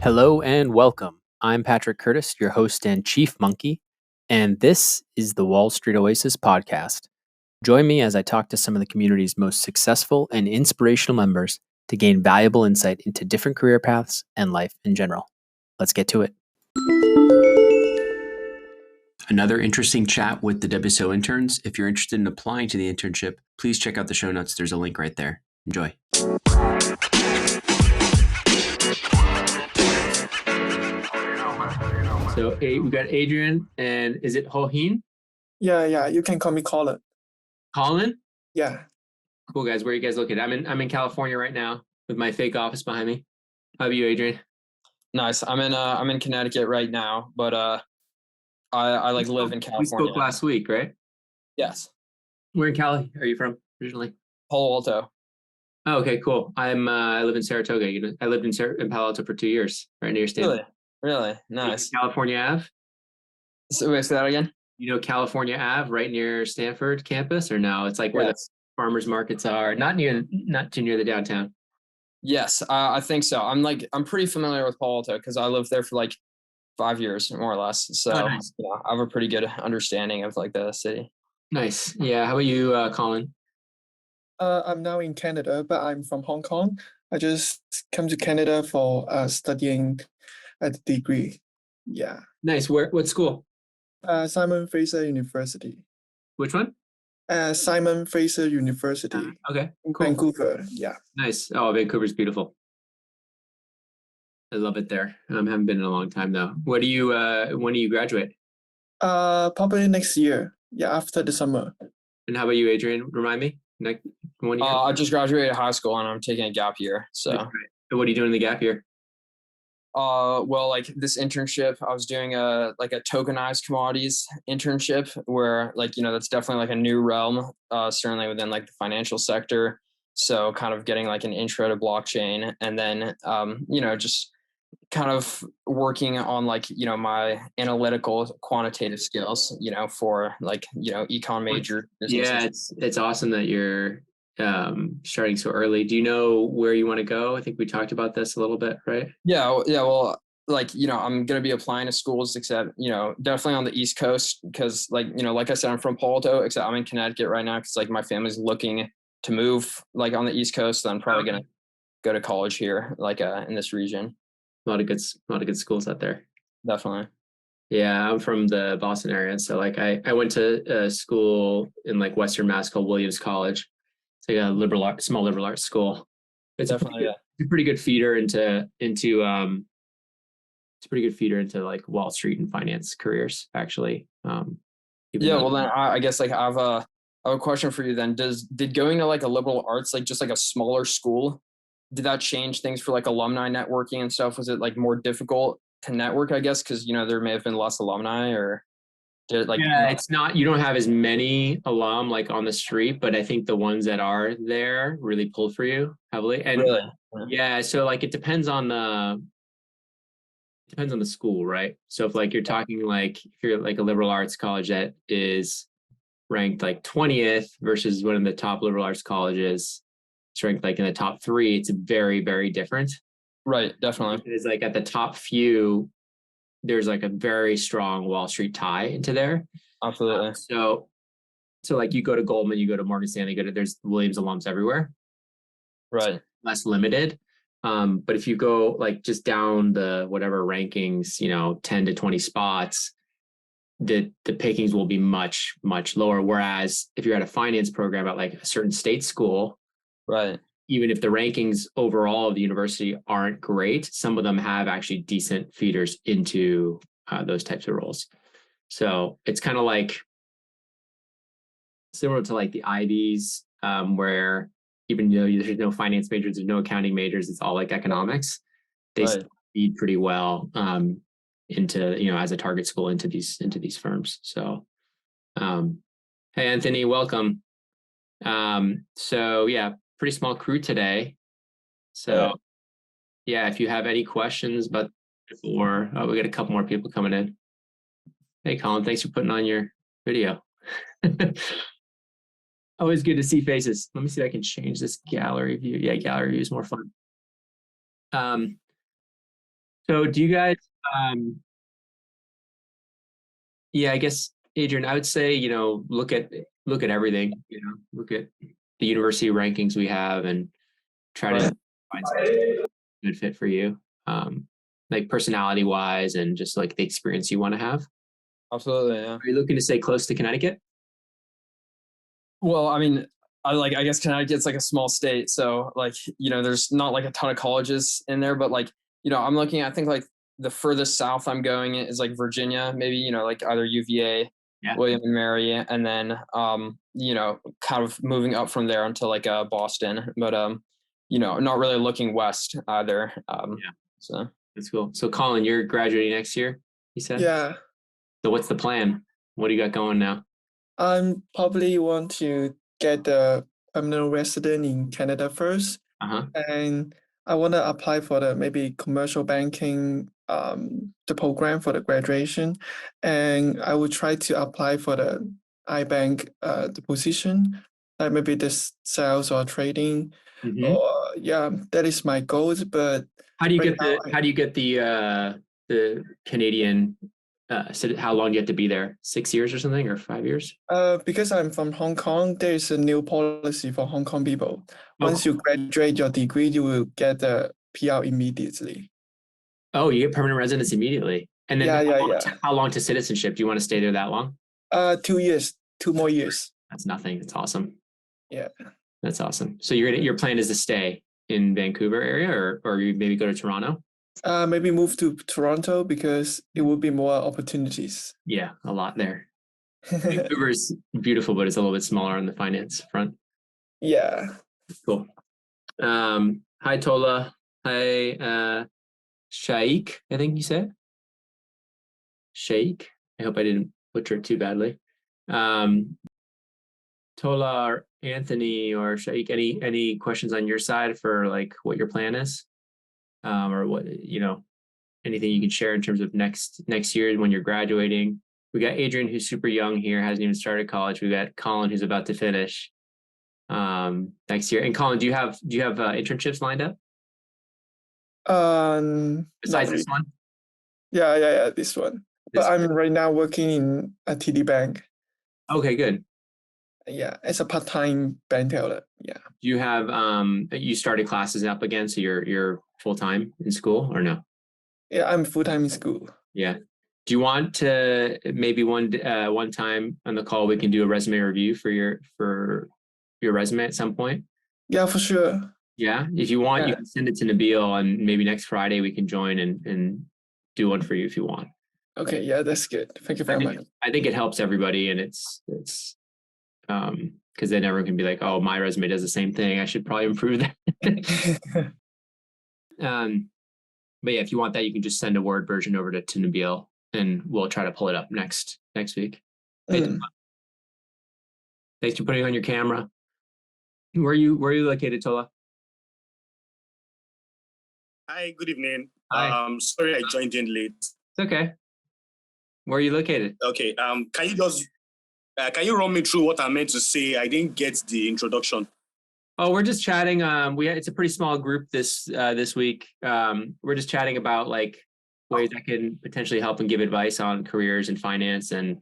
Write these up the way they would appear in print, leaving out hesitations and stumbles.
Hello and welcome. I'm Patrick Curtis, your host and chief monkey, and this is the Wall Street Oasis podcast. Join me as I talk to some of the community's most successful and inspirational members to gain valuable insight into different career paths and life in general. Let's get to it. Another interesting chat with the WSO interns. If you're interested in applying to the internship, please check out the show notes. There's a link right there. Enjoy. So we got Adrian, and is it Hohin? Yeah. You can call me Colin. Colin? Yeah. Cool, guys. Where are you guys located? I'm in California right now with my fake office behind me. How about you, Adrian? Nice. I'm in Connecticut right now, but I live in California. We spoke last week, right? Yes. Where in Cali are you from originally? Palo Alto. Oh, okay, cool. I live in Saratoga. I lived in Palo Alto for 2 years, right near Stanford. Really nice. California Ave. So wait, say that again. You know California Ave, right near Stanford campus, or no? It's like where the farmers markets are, not too near the downtown. Yes, I think so. I'm pretty familiar with Palo Alto because I lived there for like 5 years, more or less. So nice. Yeah, I have a pretty good understanding of like the city. Nice. Yeah. How about you, Colin? I'm now in Canada, but I'm from Hong Kong. I just come to Canada for studying a degree. Yeah. Nice. What school? Simon Fraser University. Which one? Simon Fraser University. Okay. Cool. Vancouver. Yeah. Nice. Oh, Vancouver's beautiful. I love it there. Haven't been in a long time though. When do you graduate? Probably next year. Yeah, after the summer. And how about you, Adrian? Remind me. Next 1 year. I just graduated high school and I'm taking a gap year. So. Right. What are you doing in the gap year? Well, like this internship, I was doing a tokenized commodities internship where that's definitely like a new realm, certainly within like the financial sector. So kind of getting like an intro to blockchain and then, just kind of working on like, my analytical quantitative skills, for like, econ major businesses. Yeah, it's awesome that you're starting so early. Do you know where you want to go? I think we talked about this a little bit, right? Yeah. Well, I'm going to be applying to schools, except, definitely on the East Coast. Cause like I said, I'm from Palo Alto, except I'm in Connecticut right now. Cause like my family's looking to move like on the East Coast. So I'm probably going to go to college here, in this region. A lot of good schools out there. Definitely. Yeah, I'm from the Boston area. So like I went to a school in like Western Mass called Williams College. It's like a small liberal arts school. It's definitely a pretty good feeder into like Wall Street and finance careers, actually. Well then I guess like I have a question for you then. Did going to like a liberal arts, like just like a smaller school, did that change things for like alumni networking and stuff? Was it like more difficult to network, I guess, because there may have been less alumni, or did it like? Yeah, it's not. You don't have as many alum like on the street, but I think the ones that are there really pull for you heavily. And really? Yeah, so like it depends on the school, right? So if like you're talking like if you're like a liberal arts college that is ranked like 20th versus one of the top liberal arts colleges, it's ranked like in the top 3, it's very, very different. Right, definitely. It's like at the top few, there's like a very strong Wall Street tie into there. Absolutely. So like you go to Goldman, you go to Morgan Stanley, there's Williams alums everywhere. Right. Less limited. But if you go like just down the whatever rankings, 10 to 20 spots, the pickings will be much, much lower. Whereas if you're at a finance program at like a certain state school, right, even if the rankings overall of the university aren't great, some of them have actually decent feeders into those types of roles. So it's kind of like similar to like the Ivies, where even though there's no finance majors, there's no accounting majors, it's all like economics. They feed pretty well into, as a target school into these firms. So, hey, Anthony, welcome. So yeah, pretty small crew today. So yeah, if you have any questions, we got a couple more people coming in. Hey, Colin, thanks for putting on your video. Always good to see faces. Let me see if I can change this gallery view. Yeah, gallery view is more fun. So do you guys, um, yeah, I guess, Adrian, I would say, look at everything, look at the university rankings we have and try to Right. find something good fit for you. Like personality wise and just like the experience you want to have. Absolutely, yeah. Are you looking to stay close to Connecticut? Well, I mean, I guess Connecticut's like a small state, so like, there's not like a ton of colleges in there, but like, I'm looking, I think like the furthest south I'm going is like Virginia, maybe, like either UVA, Yeah. William and Mary, and then kind of moving up from there until like Boston, but not really looking west either. Yeah. So That's cool. So Colin, you're graduating next year, you said? Yeah, So what's the plan? What do you got going now? I'm probably want to get the permanent resident in Canada first, Uh-huh. and I want to apply for the maybe commercial banking the program for the graduation, and I will try to apply for the iBank the position, like maybe this sales or trading, Mhm. or yeah, that is my goals. But How do you right get now, how do you get the Canadian how long do you have to be there? 6 years or something, or 5 years? because I'm from Hong Kong, there is a new policy for Hong Kong people. Oh, Once you graduate your degree, you will get the PR immediately. Oh, you get permanent residence immediately. And then Yeah. how long to citizenship? Do you want to stay there that long? 2 years, 2 more years. That's nothing. That's awesome. Yeah. That's awesome. So your plan is to stay in Vancouver area or you maybe go to Toronto? Maybe move to Toronto because it would be more opportunities. Yeah, a lot there. Vancouver's beautiful, but it's a little bit smaller on the finance front. Yeah. Cool. Hi Tola. Hi Shaikh, I think you said. Sheikh. I hope I didn't butcher it too badly. Tola or Anthony or Shaikh, any questions on your side for like what your plan is? Or what, anything you can share in terms of next year when you're graduating. We got Adrian, who's super young here, hasn't even started college. We got Colin, who's about to finish next year. And Colin, do you have internships lined up besides Not this really. one? Yeah, this one. But This- I'm right now working in a TD Bank. Okay, good. Yeah, as a part-time bank teller. Yeah. Do you have you started classes up again, so you're full time in school or no? Yeah, I'm full-time in school. Yeah. Do you want to maybe one time on the call we can do a resume review for your resume at some point? Yeah, for sure. Yeah. If you want, you Yeah. can send it to Nabil, and maybe next Friday we can join and do one for you if you want. Okay, yeah, that's good. Thank you very much. I think it helps everybody, and it's because then everyone can be like, oh, my resume does the same thing. I should probably improve that. But yeah, if you want that, you can just send a Word version over to Nabil, and we'll try to pull it up next week. Hey, Mm. thanks for putting on your camera. Where are you located, Tola? Hi, good evening. Hi. Sorry I joined in late. It's okay. Where are you located? Okay. Can you run me through what I meant to say? I didn't get the introduction. Oh, we're just chatting. It's a pretty small group this week. We're just chatting about like ways I can potentially help and give advice on careers in finance. And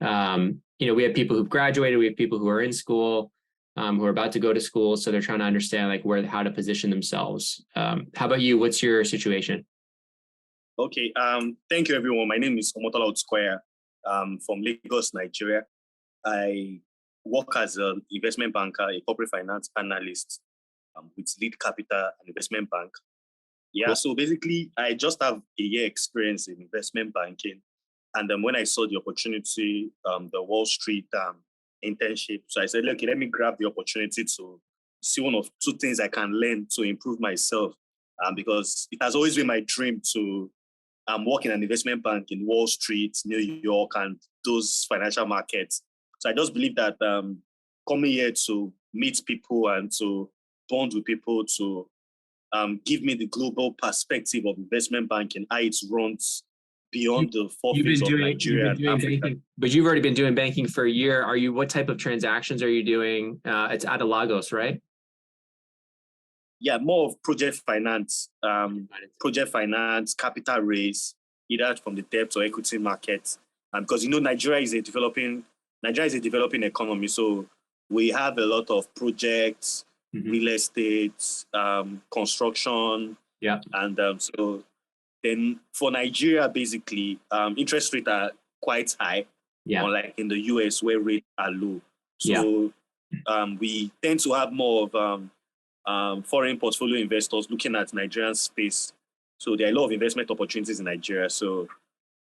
we have people who've graduated, we have people who are in school, who are about to go to school. So they're trying to understand like how to position themselves. How about you? What's your situation? Okay. Thank you, everyone. My name is Omotola Otsquare. From Lagos, Nigeria. I work as an investment banker, a corporate finance analyst with Lead Capital and Investment Bank. Yeah, cool. So basically, I just have a year experience in investment banking. And when I saw the opportunity, the Wall Street internship, so I said, okay, let me grab the opportunity to see one of two things I can learn to improve myself. Because it has always been my dream to work in an investment bank in Wall Street, New York, and those financial markets. So I just believe that coming here to meet people and to bond with people to give me the global perspective of investment banking, how it runs beyond the four things of Nigeria and Africa. Banking, but you've already been doing banking for a year. What type of transactions are you doing? It's at Lagos, right? yeah, more of project finance, capital raise, either from the debt or equity market. Because Nigeria is a developing economy, so we have a lot of projects, real estate, construction, and so then for Nigeria, basically, interest rates are quite high, unlike in the US where rates are low. So we tend to have more of foreign portfolio investors looking at Nigerian space. So there are a lot of investment opportunities in Nigeria. So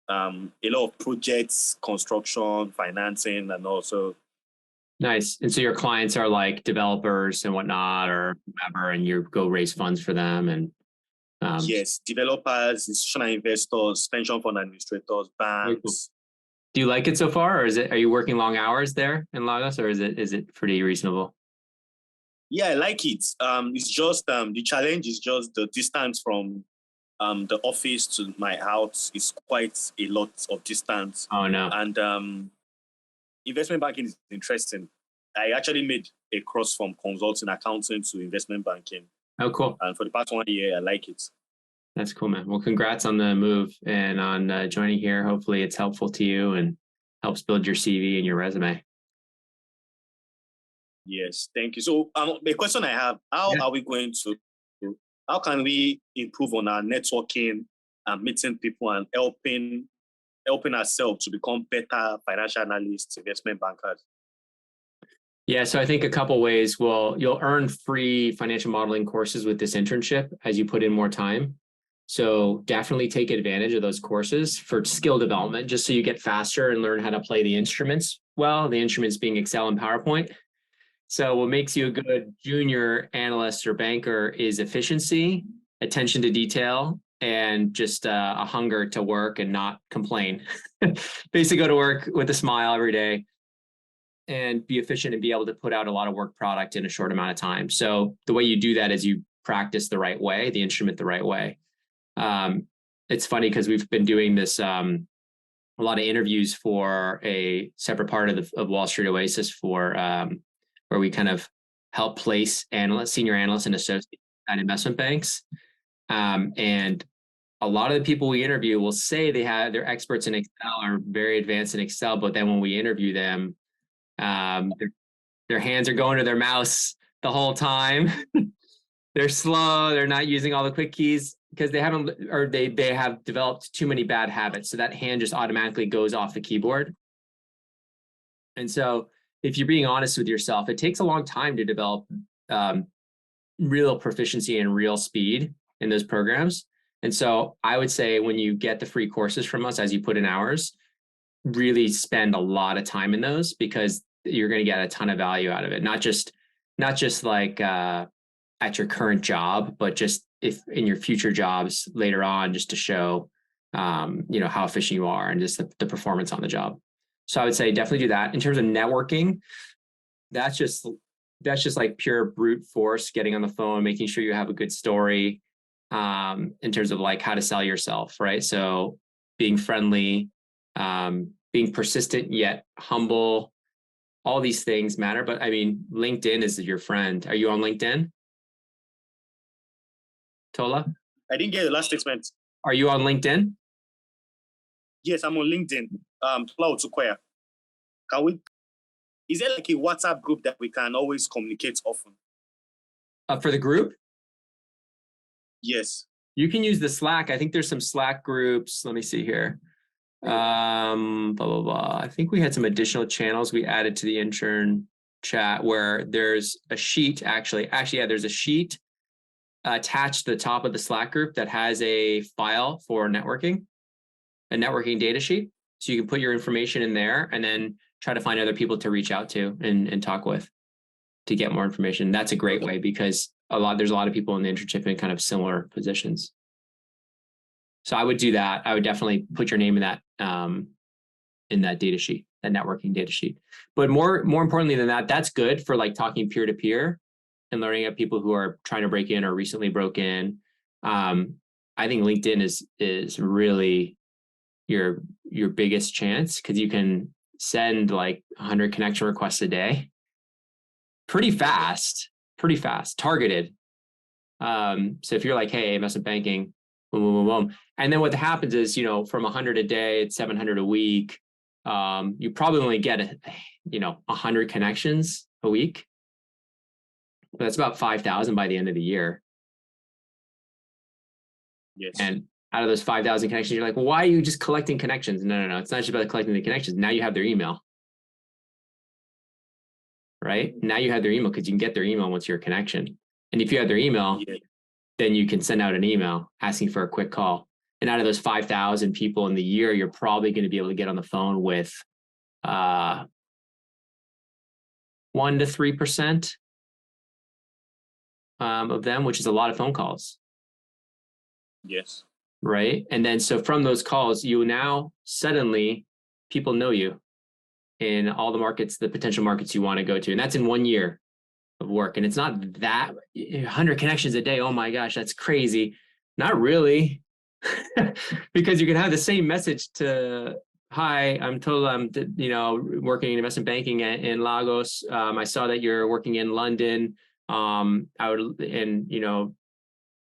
a lot of projects, construction, financing, and also. Nice. And so your clients are like developers and whatnot, or whoever, and you go raise funds for them. And yes, developers, institutional investors, pension fund administrators, banks. Do you like it so far, or are you working long hours there in Lagos, or is it pretty reasonable? Yeah, I like it. It's just the challenge is just the distance from the office to my house is quite a lot of distance. Oh no. And investment banking is interesting. I actually made a cross from consulting accounting to investment banking. Oh, cool. And for the past 1 year, I like it. That's cool, man. Well, congrats on the move and on joining here. Hopefully it's helpful to you and helps build your CV and your resume. Yes, thank you. So the question I have, how can we improve on our networking and meeting people and helping ourselves to become better financial analysts, investment bankers? Yeah, so I think a couple ways. Well, you'll earn free financial modeling courses with this internship as you put in more time. So definitely take advantage of those courses for skill development, just so you get faster and learn how to play the instruments well, the instruments being Excel and PowerPoint. So what makes you a good junior analyst or banker is efficiency, attention to detail, and just a hunger to work and not complain. Basically go to work with a smile every day and be efficient and be able to put out a lot of work product in a short amount of time. So the way you do that is you practice the right way, the instrument the right way. It's funny because we've been doing this, a lot of interviews for a separate part of Wall Street Oasis for where we kind of help place senior analysts and associates at investment banks. And a lot of the people we interview will say they're experts in Excel or very advanced in Excel, but then when we interview them, their hands are going to their mouse the whole time. They're slow. They're not using all the quick keys because they have developed too many bad habits. So that hand just automatically goes off the keyboard. And so if you're being honest with yourself, it takes a long time to develop real proficiency and real speed in those programs. And so I would say when you get the free courses from us, as you put in hours, really spend a lot of time in those because you're going to get a ton of value out of it. Not just like at your current job, but just if in your future jobs later on, just to show, how efficient you are and just the performance on the job. So I would say definitely do that. In terms of networking, that's just like pure brute force, getting on the phone, making sure you have a good story in terms of like how to sell yourself, right? So being friendly, being persistent yet humble, all these things matter. But I mean, LinkedIn is your friend. Are you on LinkedIn? Tola? I didn't get the last statement. Are you on LinkedIn? Yes, I'm on LinkedIn. Tola Otukoya. Is there like a WhatsApp group that we can always communicate often? For the group? Yes. You can use the Slack. I think there's some Slack groups. Let me see here. Blah, blah, blah. I think we had some additional channels we added to the intern chat where there's a sheet yeah, there's a sheet attached to the top of the Slack group that has a file for networking, a networking data sheet. So you can put your information in there and then try to find other people to reach out to and talk with to get more information. That's a great way because there's a lot of people in the internship in kind of similar positions. So I would do that. I would definitely put your name in that data sheet, that networking data sheet. But more importantly than that, that's good for like talking peer to peer and learning about people who are trying to break in or recently broke in. I think LinkedIn is really your biggest chance because you can send like 100 connection requests a day pretty fast, targeted. So if you're like, hey, investment banking, boom, boom, boom, boom. And then what happens is, from 100 a day, it's 700 a week. You probably only get, 100 connections a week. But that's about 5,000 by the end of the year. Yes. And out of those 5,000 connections, you're like, well, why are you just collecting connections? No. It's not just about collecting the connections. Now you have their email. Right? Now you have their email because you can get their email once you're a connection. And if you have their email, then you can send out an email asking for a quick call. And out of those 5,000 people in the year, you're probably going to be able to get on the phone with 1 to 3% of them, which is a lot of phone calls. Yes. Right. And then so from those calls, you now suddenly people know you in all the markets, the potential markets you want to go to. And that's in 1 year of work. And it's not that 100 connections a day. Oh my gosh, that's crazy. Not really. Because you can have the same message to, hi, I'm Tola, I'm working in investment banking in Lagos. I saw that you're working in London.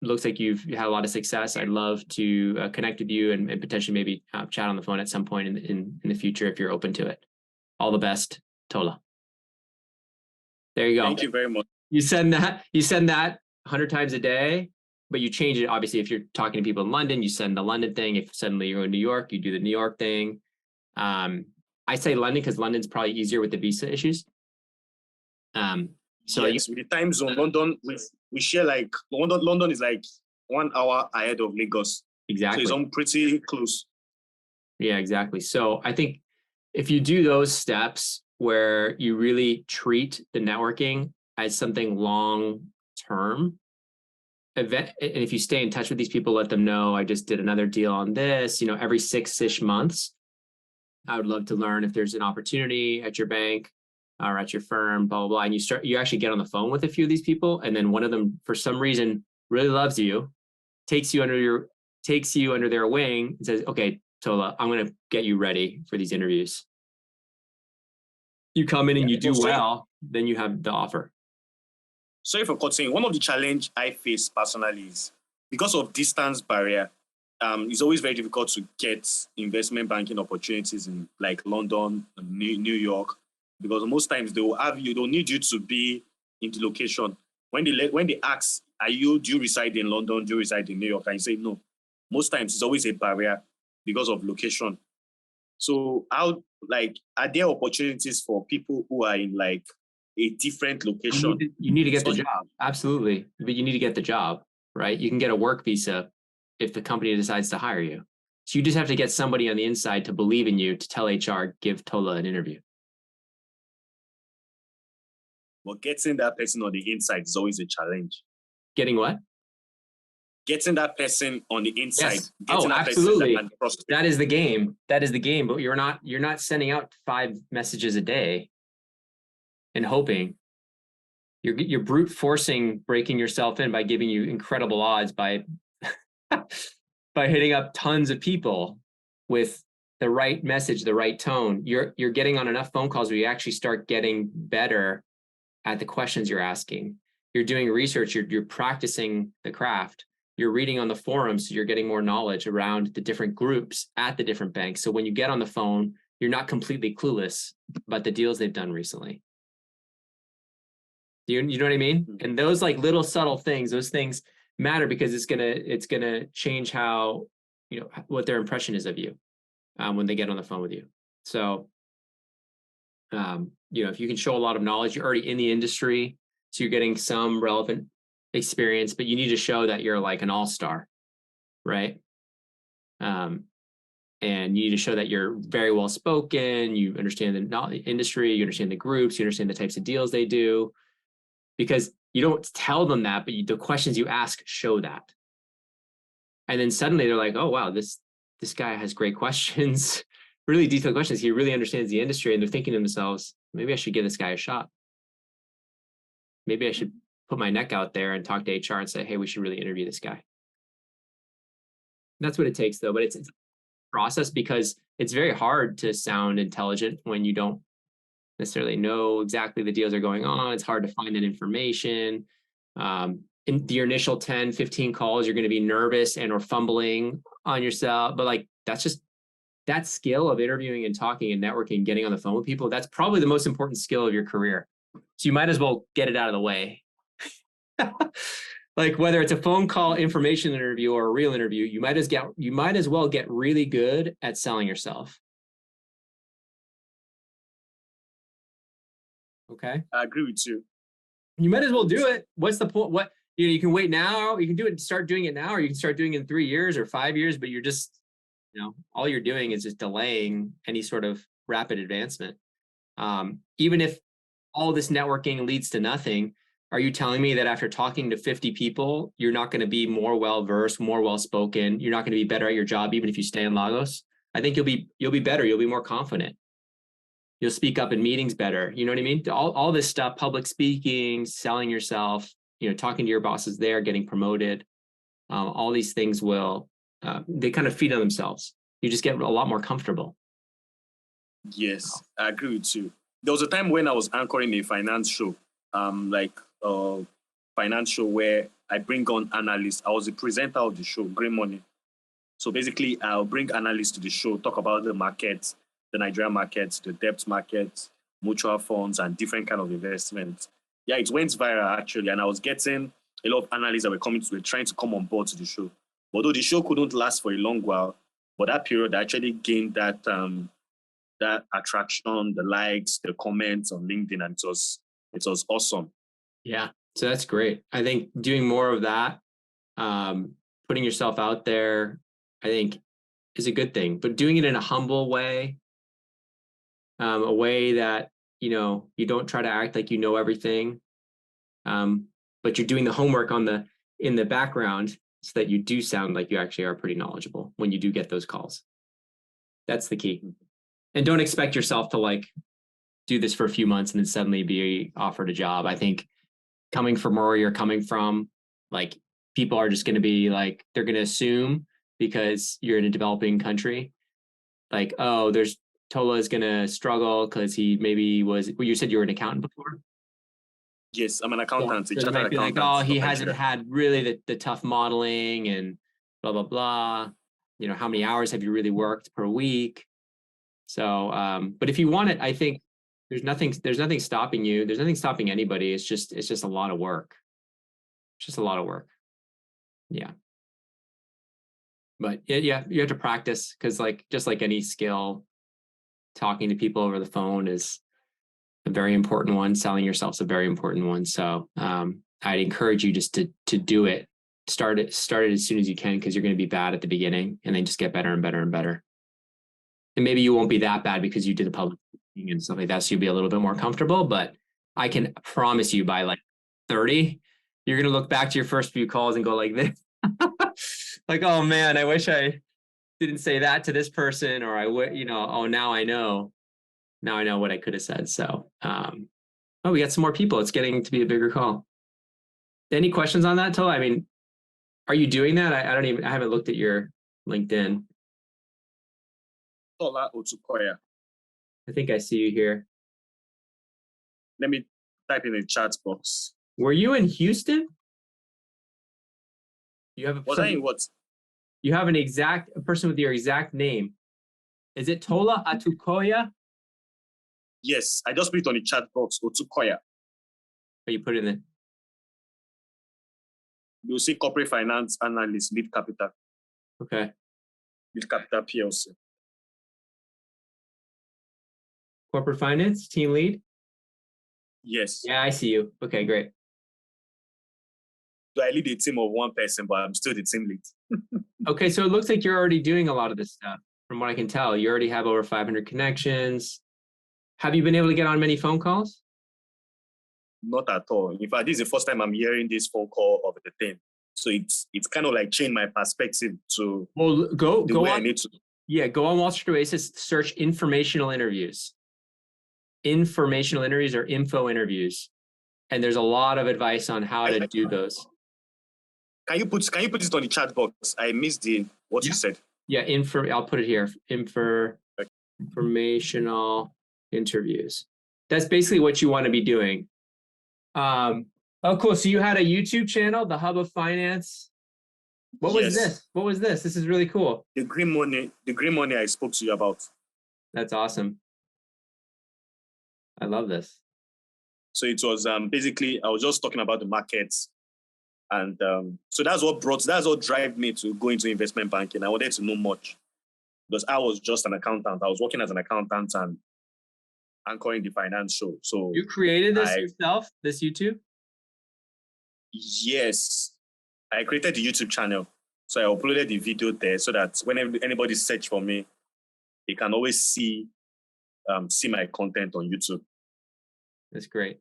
Looks like you've had a lot of success. I'd love to connect with you and potentially maybe chat on the phone at some point in the future if you're open to it. All the best, Tola. There you go. Thank you very much. You send that 100 times a day, but you change it. Obviously, if you're talking to people in London, you send the London thing. If suddenly you're in New York, you do the New York thing. I say London because London's probably easier with the visa issues. So yes, with the time zone, London, we share like London is like 1 hour ahead of Lagos. Exactly. So it's pretty close. Yeah, exactly. So I think if you do those steps where you really treat the networking as something long term, and if you stay in touch with these people, let them know I just did another deal on this, every 6-ish months, I would love to learn if there's an opportunity at your bank or at your firm, blah, blah, blah. And you actually get on the phone with a few of these people. And then one of them, for some reason, really loves you, takes you under their wing and says, okay, Tola, I'm going to get you ready for these interviews. You come in and you do well, then you have the offer. Sorry for cutting. One of the challenge I face personally is because of distance barrier. It's always very difficult to get investment banking opportunities in like London, New York, because most times they'll need you to be in the location. When they ask, do you reside in London? Do you reside in New York? And you say no. Most times it's always a barrier because of location. So are there opportunities for people who are in like a different location? You need to get the job. Absolutely. But you need to get the job, right? You can get a work visa if the company decides to hire you. So you just have to get somebody on the inside to believe in you, to tell HR, give Tola an interview. But getting that person on the inside is always a challenge. Getting what? Getting that person on the inside. Yes. Absolutely. That is the game. But you're not sending out 5 messages a day and hoping. You're brute forcing breaking yourself in by giving you incredible odds by hitting up tons of people with the right message, the right tone. You're getting on enough phone calls where you actually start getting better at the questions you're asking. You're doing research, you're practicing the craft. You're reading on the forums, so you're getting more knowledge around the different groups at the different banks. So when you get on the phone, you're not completely clueless about the deals they've done recently. You know what I mean? And those like little subtle things, those things matter because it's gonna change how, what their impression is of you when they get on the phone with you. So, if you can show a lot of knowledge, you're already in the industry, so you're getting some relevant experience, but you need to show that you're like an all-star, right? And you need to show that you're very well spoken, you understand the industry, you understand the groups, you understand the types of deals they do, because you don't tell them that, but the questions you ask show that. And then suddenly they're like, oh, wow, this guy has great questions, really detailed questions. He really understands the industry. And they're thinking to themselves, maybe I should give this guy a shot. Maybe I should put my neck out there and talk to HR and say, hey, we should really interview this guy. That's what it takes, though. But it's a process because it's very hard to sound intelligent when you don't necessarily know exactly the deals are going on. It's hard to find that information. in your initial 10, 15 calls, you're going to be nervous and or fumbling on yourself. But like, that's just that skill of interviewing and talking and networking, getting on the phone with people. That's probably the most important skill of your career. So you might as well get it out of the way. Like whether it's a phone call, information interview, or a real interview, you might as well get really good at selling yourself. Okay. I agree with you. You might as well do it. What's the point? What, you can wait now, you can do it, start doing it now, or you can start doing it in 3 years or 5 years, but you're just, all you're doing is just delaying any sort of rapid advancement. Even if all this networking leads to nothing, are you telling me that after talking to 50 people, you're not going to be more well-versed, more well-spoken? You're not going to be better at your job, even if you stay in Lagos? I think you'll be better. You'll be more confident. You'll speak up in meetings better. You know what I mean? All this stuff, public speaking, selling yourself, talking to your bosses there, getting promoted. All these things they kind of feed on themselves. You just get a lot more comfortable. Yes, I agree with you. There was a time when I was anchoring a finance show, finance show where I bring on analysts. I was the presenter of the show, Green Money. So basically, I'll bring analysts to the show, talk about the markets, the Nigerian markets, the debt markets, mutual funds, and different kind of investments. Yeah, it went viral actually, and I was getting a lot of analysts that were trying to come on board to the show. Although the show couldn't last for a long while, but that period I actually gained that attraction, the likes, the comments on LinkedIn, and it was awesome. Yeah, so that's great. I think doing more of that, putting yourself out there, I think is a good thing, but doing it in a humble way, a way that, you don't try to act like you know everything, but you're doing the homework in the background so that you do sound like you actually are pretty knowledgeable when you do get those calls. That's the key. And don't expect yourself to do this for a few months and then suddenly be offered a job. I think coming from where you're coming from, people are just going to be they're going to assume because you're in a developing country, Tola is going to struggle because he maybe you said you were an accountant before? Yes, I'm an accountant. Yeah. So they might be he hasn't had really the tough modeling and blah, blah, blah. How many hours have you really worked per week? So, but if you want it, I think there's nothing stopping you. There's nothing stopping anybody. It's just a lot of work. It's just a lot of work. Yeah. But yeah, you have to practice because just like any skill, talking to people over the phone is a very important one. Selling yourself is a very important one. So I'd encourage you just to do it. Start it as soon as you can because you're going to be bad at the beginning and then just get better and better and better. And maybe you won't be that bad because you did the public speaking and stuff like that. So you'll be a little bit more comfortable. But I can promise you by 30, you're going to look back to your first few calls and go like this. Oh man, I wish I didn't say that to this person, or I would, now I know what I could have said. So, we got some more people. It's getting to be a bigger call. Any questions on that, Tola? I mean, are you doing that? I haven't looked at your LinkedIn. Tola Otukoya. I think I see you here. Let me type in the chat box. Were you in Houston? You have Was I in what? You have a person with your exact name. Is it Tola Atukoya? Yes, I just put it on the chat box, Otukoya. Or you put it in there? You'll see corporate finance analyst, Lead Capital. Okay. Lead Capital PLC. Corporate finance, team lead? Yes. Yeah, I see you. Okay, great. So I lead a team of one person, but I'm still the team lead. Okay, so it looks like you're already doing a lot of this stuff. From what I can tell, you already have over 500 connections. Have you been able to get on many phone calls? Not at all. In fact, this is the first time I'm hearing this phone call of the thing. So it's kind of changed my perspective to go way on. I need to. Yeah, go on Wall Street Oasis, search informational interviews. Informational interviews or info interviews. And there's a lot of advice on how to do those. Can you put it on the chat box? I missed what you said. Yeah, I'll put it here. Informational interviews. That's basically what you want to be doing. Oh, cool. So you had a YouTube channel, the Hub of Finance. What was Yes. this? What was this? This is really cool. The green money I spoke to you about. That's awesome. I love this. So it was basically, I was just talking about the markets. And so that's what drive me to go into investment banking. I wanted to know much because I was just an accountant. I was working as an accountant and anchoring the finance show. So You created this yourself, this YouTube? Yes, I created the YouTube channel. So I uploaded the video there so that whenever anybody search for me, they can always see my content on YouTube. That's great.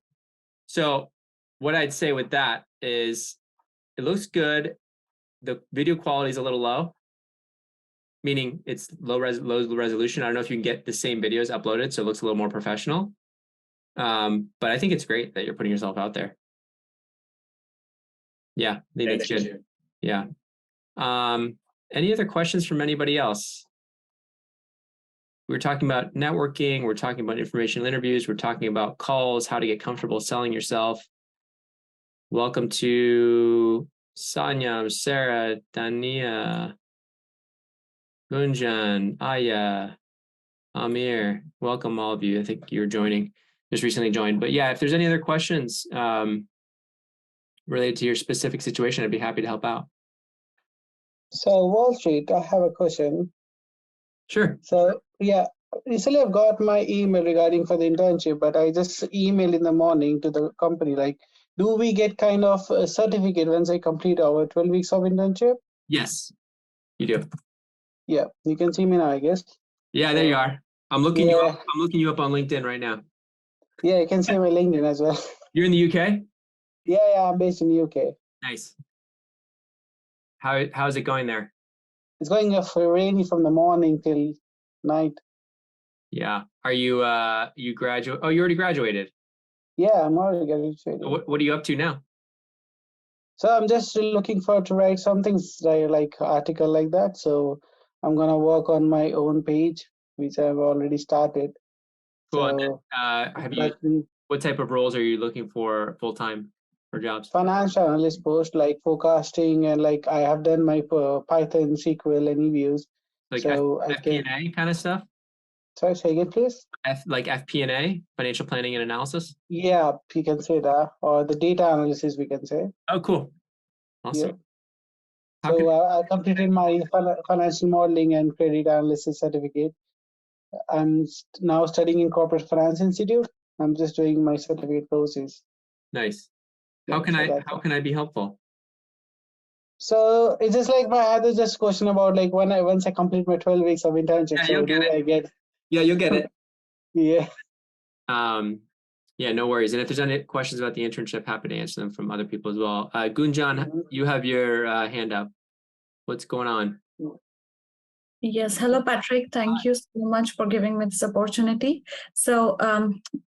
So what I'd say with that is it looks good. The video quality is a little low, meaning it's low resolution. I don't know if you can get the same videos uploaded, so it looks a little more professional. But I think it's great that you're putting yourself out there. Yeah, I think that's good. Yeah. Any other questions from anybody else? We're talking about networking. We're talking about informational interviews. We're talking about calls, how to get comfortable selling yourself. Welcome to Sanyam, Sarah, Dania, Gunjan, Aya, Amir. Welcome, all of you. I think you're just recently joined. But yeah, if there's any other questions related to your specific situation, I'd be happy to help out. So Wall Street, I have a question. Sure. So yeah, recently I've got my email regarding for the internship, but I just emailed in the morning to the company, like, do we get kind of a certificate once I complete our 12 weeks of internship? Yes, you do. Yeah, you can see me now, I guess. Yeah, there you are. I'm looking you up. I'm looking you up on LinkedIn right now. Yeah, you can see my LinkedIn as well. You're in the UK? Yeah, I'm based in the UK. Nice. How's it going there? It's going rainy from the morning till night. Yeah. Are you you graduate? Oh, you already graduated. Yeah, I'm already graduated. What are you up to now? So I'm just looking for to write something like article like that. So I'm gonna work on my own page, which I've already started. Cool. So, what type of roles are you looking for full time for jobs? Financial analyst post, like forecasting, and like I have done my Python, SQL, and reviews. Like so FP&A kind of stuff? Sorry, say again, please. Like FP&A, financial planning and analysis? Yeah, you can say that, or the data analysis, we can say. Oh, cool. Awesome. Yeah. So I completed my financial modeling and credit analysis certificate. I'm now studying in Corporate Finance Institute. I'm just doing my certificate courses. Nice. How can I be helpful? So it's just like my other just question about like once I complete my 12 weeks of internship, Yeah, so you'll get it. Yeah, you'll get it. Yeah. Yeah, no worries. And if there's any questions about the internship, happy to answer them from other people as well. Gunjan, you have your hand up. What's going on? Yes, hello, Patrick. Thank you so much for giving me this opportunity. So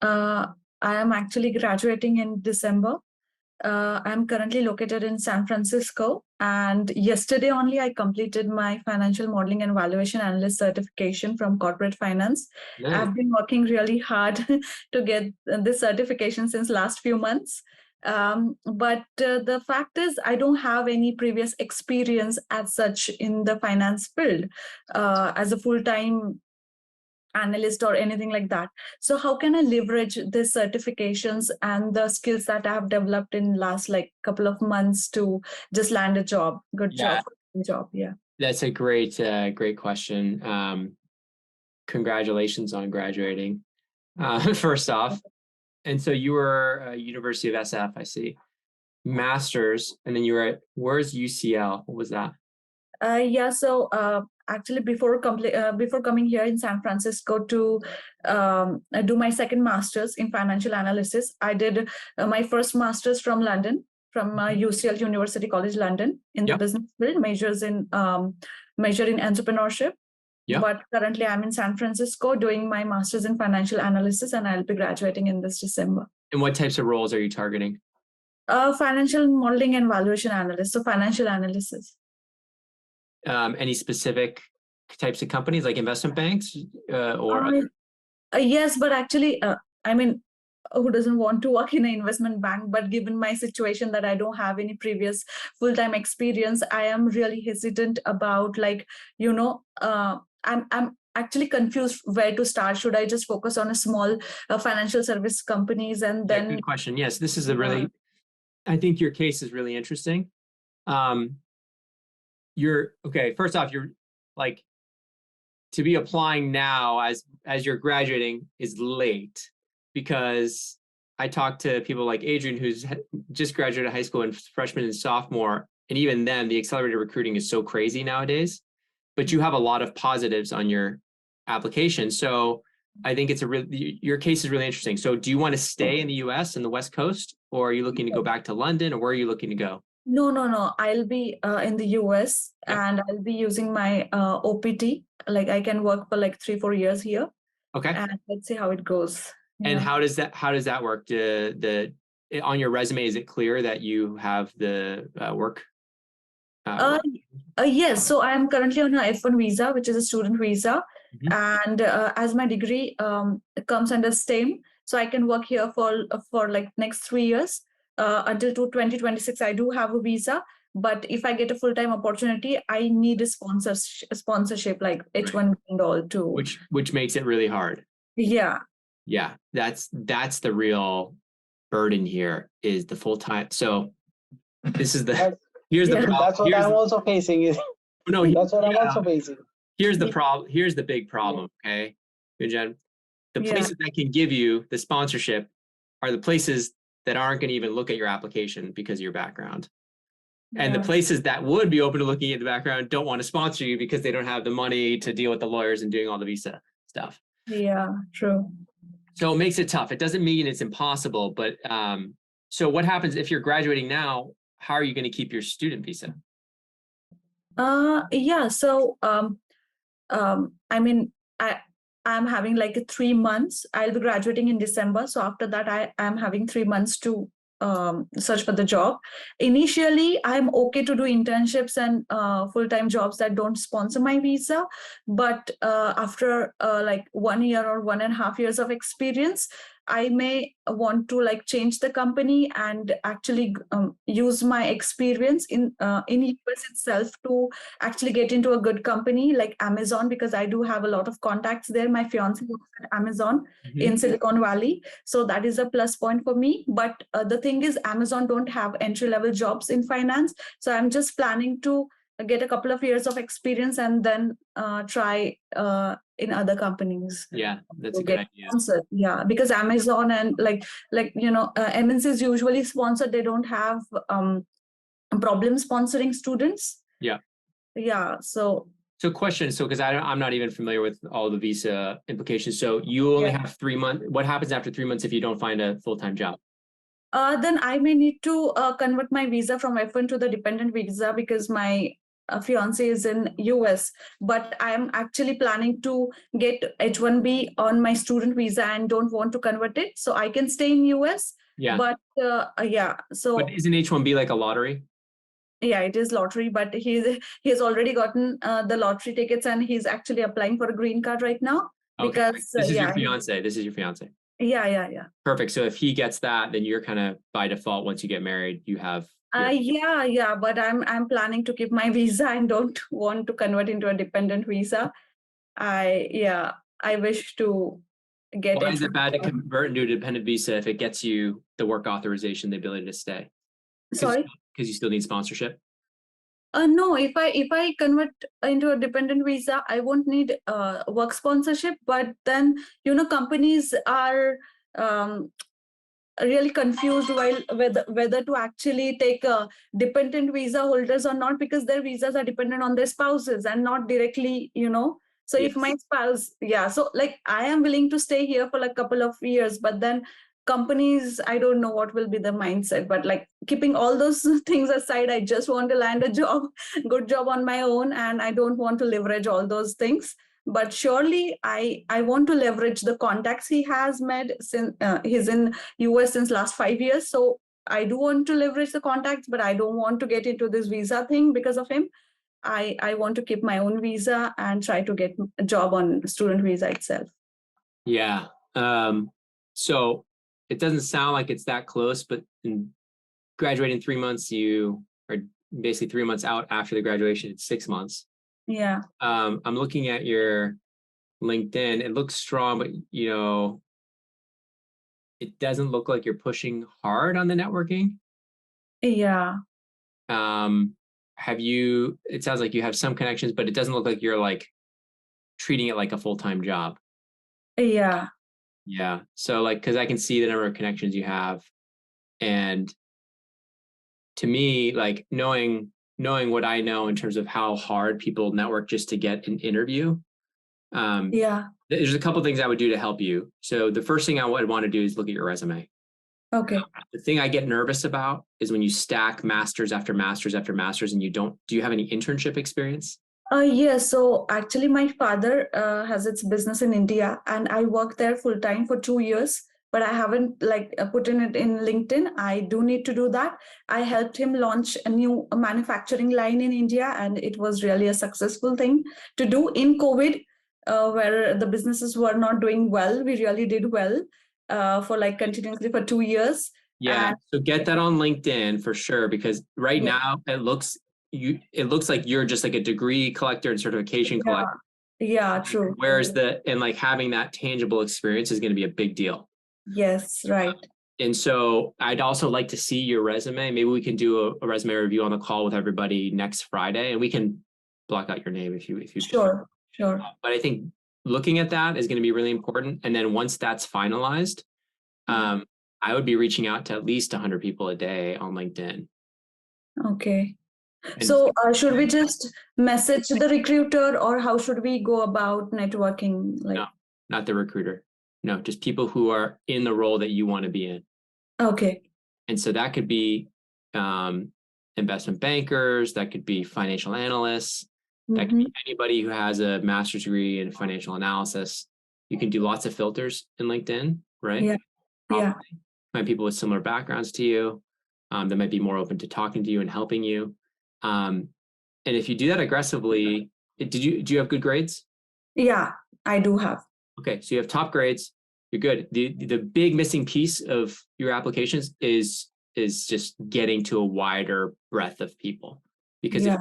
I am actually graduating in December. I'm currently located in San Francisco, and yesterday only I completed my financial modeling and valuation analyst certification from Corporate Finance. Nice. I've been working really hard to get this certification since last few months. But the fact is, I don't have any previous experience as such in the finance field as a full-time analyst or anything like that. So how can I leverage these certifications and the skills that I have developed in last like couple of months to just land a job, job? Yeah. That's a great question. Congratulations on graduating. First off. And so you were University of SF, I see. Master's, and then you were where's UCL? What was that? Yeah, so actually before coming here in San Francisco to do my second master's in financial analysis, I did my first master's from London, from UCL University College London in the business field, major in entrepreneurship. Yep. But currently I'm in San Francisco doing my master's in financial analysis, and I'll be graduating in this December. And what types of roles are you targeting? Financial modeling and valuation analyst, so financial analysis. Any specific types of companies like investment banks or other? Yes, but actually, I mean, who doesn't want to work in an investment bank, but given my situation that I don't have any previous full-time experience, I am really hesitant about I'm actually confused where to start. Should I just focus on a small financial service companies and then? Good question. Yes, this is a really, I think your case is really interesting. First off, you're like, to be applying now as you're graduating is late, because I talked to people like Adrian, who's just graduated high school and freshman and sophomore, and even then the accelerated recruiting is so crazy nowadays, but you have a lot of positives on your application. So I think your case is really interesting. So do you want to stay in the US and the West Coast, or are you looking to go back to London, or where are you looking to go? No. I'll be in the US, and I'll be using my OPT. Like I can work for like 3-4 years here. Okay. And let's see how it goes. And how does that work? On your resume, is it clear that you have the work? Yes. So I'm currently on a F1 visa, which is a student visa. And as my degree comes under STEM, so I can work here for like next 3 years. Until 2026, I do have a visa, but if I get a full-time opportunity, I need a sponsorship like H1 and all too. Which makes it really hard. Yeah. Yeah, that's the real burden here, is the full-time. So this is here's the problem. That's what I'm also facing. No, that's what I'm also facing. Here's the problem. Here's the big problem. Okay, Gunjan, the places that can give you the sponsorship are the places that aren't going to even look at your application because of your background. And the places that would be open to looking at the background don't want to sponsor you because they don't have the money to deal with the lawyers and doing all the visa stuff. Yeah, true. So it makes it tough. It doesn't mean it's impossible, but so what happens if you're graduating now? How are you going to keep your student visa? So I mean, I'm having like 3 months. I'll be graduating in December. So after that, I'm having 3 months to search for the job. Initially, I'm okay to do internships and full-time jobs that don't sponsor my visa. But after like 1 year or 1.5 years of experience, I may want to like change the company and actually use my experience in US itself to actually get into a good company like Amazon, because I do have a lot of contacts there. My fiance works at Amazon in Silicon Valley, so that is a plus point for me. But the thing is, Amazon don't have entry-level jobs in finance, so I'm just planning to get a couple of years of experience and then try in other companies. Yeah, that's a good idea. Sponsored. Yeah, because Amazon and MNCs usually sponsored. They don't have problem sponsoring students. Yeah. Yeah. So question. So because I'm not even familiar with all the visa implications. So you only have 3 months. What happens after 3 months if you don't find a full-time job? Then I may need to convert my visa from F1 to the dependent visa, because my fiance is in US, but I'm actually planning to get H1B on my student visa and don't want to convert it, so I can stay in US. Yeah. But so. But isn't H1B like a lottery? Yeah, it is lottery, but he has already gotten the lottery tickets, and he's actually applying for a green card right now. Okay. Because this is your fiance. This is your fiance. Yeah. Perfect. So if he gets that, then you're kind of by default, once you get married, you have. But I'm planning to keep my visa and don't want to convert into a dependent visa. I wish to get. Why is it bad to convert into a dependent visa if it gets you the work authorization, the ability to stay? Sorry? Because you still need sponsorship? No, if I convert into a dependent visa, I won't need work sponsorship. But then, companies are really confused while whether to actually take dependent visa holders or not, because their visas are dependent on their spouses and not directly, So if my spouse, so like I am willing to stay here for like a couple of years, but then companies, I don't know what will be the mindset, but like keeping all those things aside, I just want to land a good job on my own, and I don't want to leverage all those things. But surely I want to leverage the contacts he has made since he's in US since last 5 years. So I do want to leverage the contacts, but I don't want to get into this visa thing because of him. I want to keep my own visa and try to get a job on student visa itself. Yeah. So it doesn't sound like it's that close, but in graduating 3 months, you are basically 3 months out after the graduation, it's 6 months. Yeah. I'm looking at your LinkedIn. It looks strong, but it doesn't look like you're pushing hard on the networking. Yeah. It sounds like you have some connections, but it doesn't look like you're like treating it like a full-time job. Yeah. Yeah. So like, cause I can see the number of connections you have. And to me, like knowing what I know in terms of how hard people network just to get an interview. Yeah. There's a couple things I would do to help you. So the first thing I would want to do is look at your resume. Okay. The thing I get nervous about is when you stack masters after masters after masters and do you have any internship experience? Yes. So actually my father has its business in India and I worked there full time for 2 years, but I haven't put it in LinkedIn. I do need to do that. I helped him launch a new manufacturing line in India and it was really a successful thing to do in COVID, where the businesses were not doing well. We really did well for like continuously for 2 years. Yeah. And so get that on LinkedIn for sure, because right now it looks like you're just like a degree collector and certification collector. Yeah, true. Whereas having that tangible experience is going to be a big deal. Yes, right. And so I'd also like to see your resume. Maybe we can do a resume review on the call with everybody next Friday, and we can block out your name if you Sure. But I think looking at that is going to be really important. And then once that's finalized, I would be reaching out to at least 100 people a day on LinkedIn. Okay. And so should we just message the recruiter or how should we go about networking? No, not the recruiter. No, just people who are in the role that you want to be in. Okay. And so that could be investment bankers, that could be financial analysts, that could be anybody who has a master's degree in financial analysis. You can do lots of filters in LinkedIn, right? Yeah. Yeah. Find people with similar backgrounds to you that might be more open to talking to you and helping you. And if you do that aggressively, do you have good grades? Yeah, I do have. Okay, so you have top grades. You're good. The big missing piece of your applications is just getting to a wider breadth of people. Because if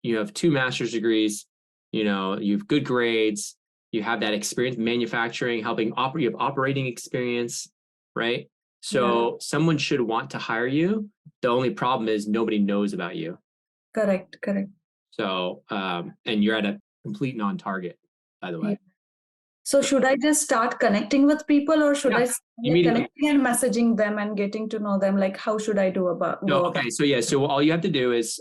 you have 2 master's degrees, you have good grades, you have that experience manufacturing, you have operating experience, right? So someone should want to hire you. The only problem is nobody knows about you. Correct. So, and you're at a complete non-target, by the way. Yeah. So should I just start connecting with people or should I start connecting and messaging them and getting to know them? Like, how should I do about? Okay. So all you have to do is,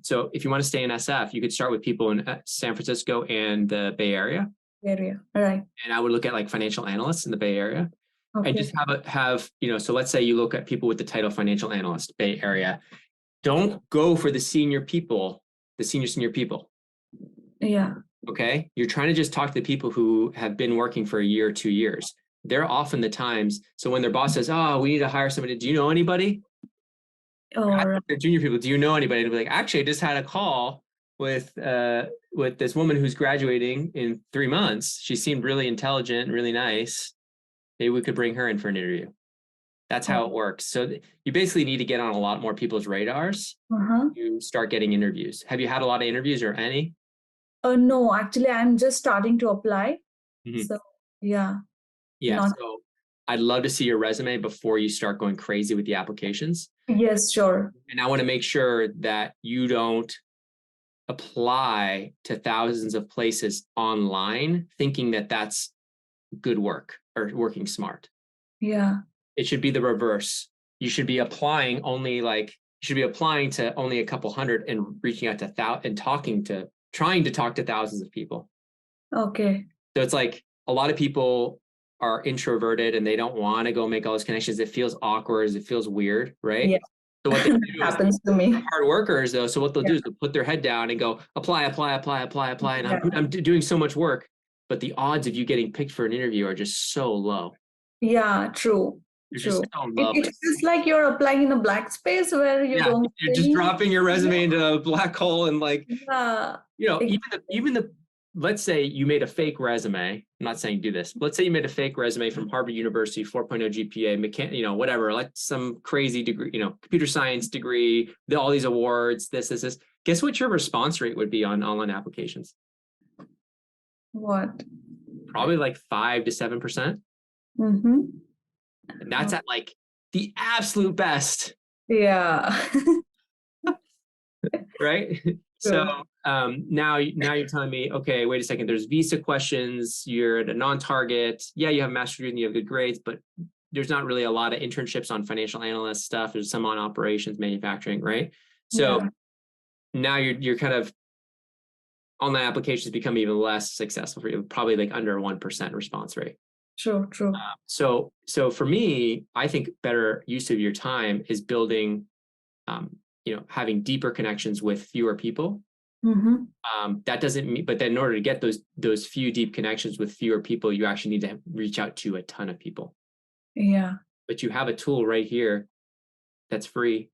so if you want to stay in SF, you could start with people in San Francisco and the Bay Area. Right. And I would look at like financial analysts in the Bay Area. Okay. And just have, so let's say you look at people with the title financial analyst, Bay Area. Don't go for the senior people, the senior people. Yeah. Okay. You're trying to just talk to the people who have been working for a year or 2 years. They're often the times. So when their boss says, "Oh, we need to hire somebody. Do you know anybody?" Or the junior people, "Do you know anybody?" And they'll be like, "Actually, I just had a call with this woman who's graduating in 3 months. She seemed really intelligent, really nice. Maybe we could bring her in for an interview." That's how it works. So you basically need to get on a lot more people's radars to start getting interviews. Have you had a lot of interviews or any? No, actually, I'm just starting to apply. So, Yeah. So I'd love to see your resume before you start going crazy with the applications. Yes, sure. And I want to make sure that you don't apply to thousands of places online thinking that that's good work or working smart. Yeah. It should be the reverse. You should be applying to only a couple hundred and reaching out to trying to talk to thousands of people. Okay. So it's like a lot of people are introverted and they don't want to go make all those connections. It feels awkward. It feels weird, right? Yeah. So what they do happens to me. Hard workers though. So what they'll do is they'll put their head down and go apply. And I'm doing so much work, but the odds of you getting picked for an interview are just so low. Yeah, true. Just so low. It feels like you're applying in a black space where you're just dropping your resume into a black hole and like, Yeah. even the let's say you made a fake resume. I'm not saying do this. Let's say you made a fake resume from Harvard University, 4.0 GPA, whatever, like some crazy degree, computer science degree, all these awards, this. Guess what your response rate would be on online applications? What? Probably like 5 to 7%. Mm-hmm. And that's at like the absolute best. Yeah. Right? So now you're telling me, okay, wait a second, there's visa questions, you're at a non-target. Yeah, you have a master's degree and you have good grades, but there's not really a lot of internships on financial analyst stuff. There's some on operations, manufacturing, right? So now you're kind of online applications become even less successful for you, probably like under 1% response rate. True. So for me, I think better use of your time is building, having deeper connections with fewer people. Mm-hmm. That doesn't mean, but then in order to get those few deep connections with fewer people, you actually need to reach out to a ton of people. Yeah. But you have a tool right here that's free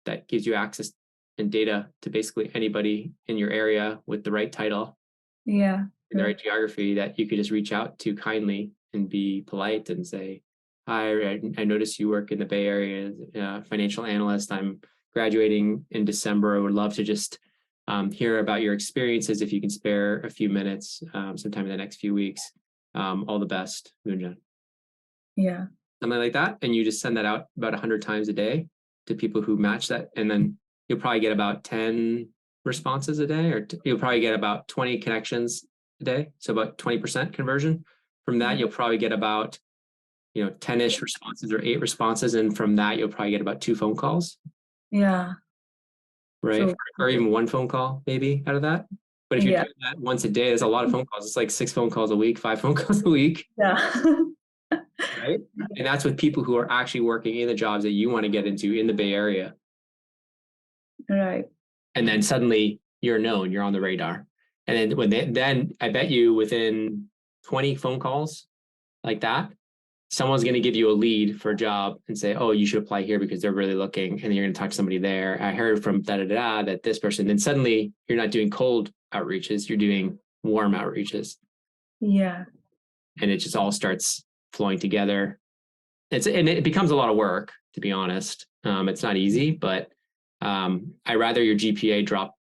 that gives you access and data to basically anybody in your area with the right title. Yeah. In the right geography that you could just reach out to kindly and be polite and say, hi, I noticed you work in the Bay Area as financial analyst. I'm graduating in December. I would love to just hear about your experiences if you can spare a few minutes sometime in the next few weeks. All the best, Moonjan. Yeah. Something like that. And you just send that out about 100 times a day to people who match that. And then you'll probably get about 10 responses a day, or you'll probably get about 20 connections a day. So about 20% conversion. From that, you'll probably get about 10-ish responses or 8 responses. And from that, you'll probably get about 2 phone calls. Yeah. Right. True. Or even 1 phone call maybe out of that. But if you're doing that once a day, there's a lot of phone calls. It's like 6 phone calls a week, 5 phone calls a week. Yeah. Right. And that's with people who are actually working in the jobs that you want to get into in the Bay Area. Right. And then suddenly you're known, you're on the radar. And then then I bet you within 20 phone calls like that, someone's going to give you a lead for a job and say, oh, you should apply here because they're really looking. And then you're going to talk to somebody there. I heard from that this person. Then suddenly you're not doing cold outreaches, you're doing warm outreaches. Yeah. And it just all starts flowing together. And it becomes a lot of work, to be honest. It's not easy, but I'd rather your GPA drop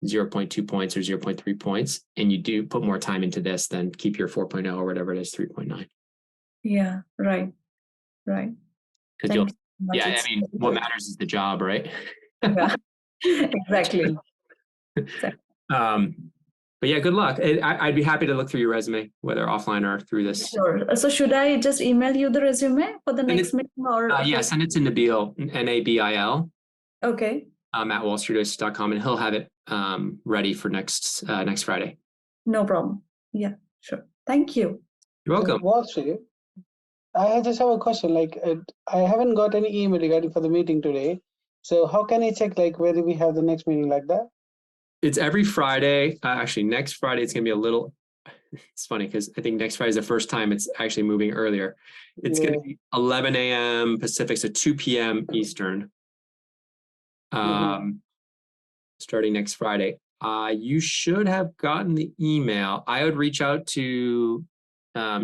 0.2 points or 0.3 points, and you do put more time into this than keep your 4.0 or whatever it is, 3.9. Yeah, right. Because what matters is the job, right? Yeah, exactly. But yeah, good luck. I'd be happy to look through your resume, whether offline or through this. Sure. So should I just email you the resume for the next meeting, or? Yeah, send it to Nabil, Nabil. Okay. At wallstreetoasis.com, and he'll have it ready for next Friday. No problem. Yeah, sure. Thank you. You're welcome. So, Wall Street, I just have a question. Like, I haven't got any email regarding for the meeting today. So how can I check whether we have the next meeting like that? It's every Friday. Actually, next Friday it's going to be a little. It's funny because I think next Friday is the first time it's actually moving earlier. It's going to be 11 a.m. Pacific, so 2 p.m. Eastern. Starting next Friday. You should have gotten the email. I would reach out to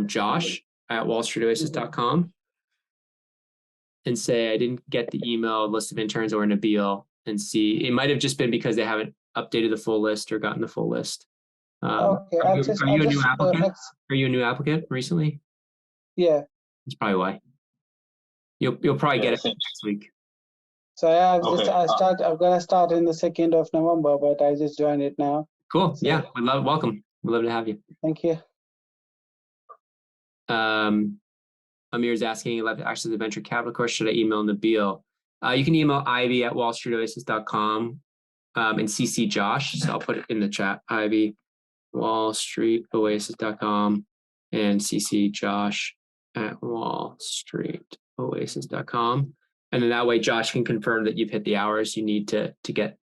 Josh at wallstreetoasis.com and say I didn't get the email list of interns or Nabil, and see. It might have just been because they haven't updated the full list or gotten the full list. Okay. Are you a new applicant? Are you a new applicant recently? Yeah. That's probably why. You'll probably get it next week. So I've got to start in the 2nd of November, but I just joined it now. Cool. So, yeah. Welcome. We'd love to have you. Thank you. Amir's asking, you love to access the venture capital course. Should I email Nabil? You can email Ivy at wallstreetoasis.com and CC Josh. So I'll put it in the chat. Ivy, wallstreetoasis.com and CC Josh at wallstreetoasis.com. And then that way Josh can confirm that you've hit the hours you need to get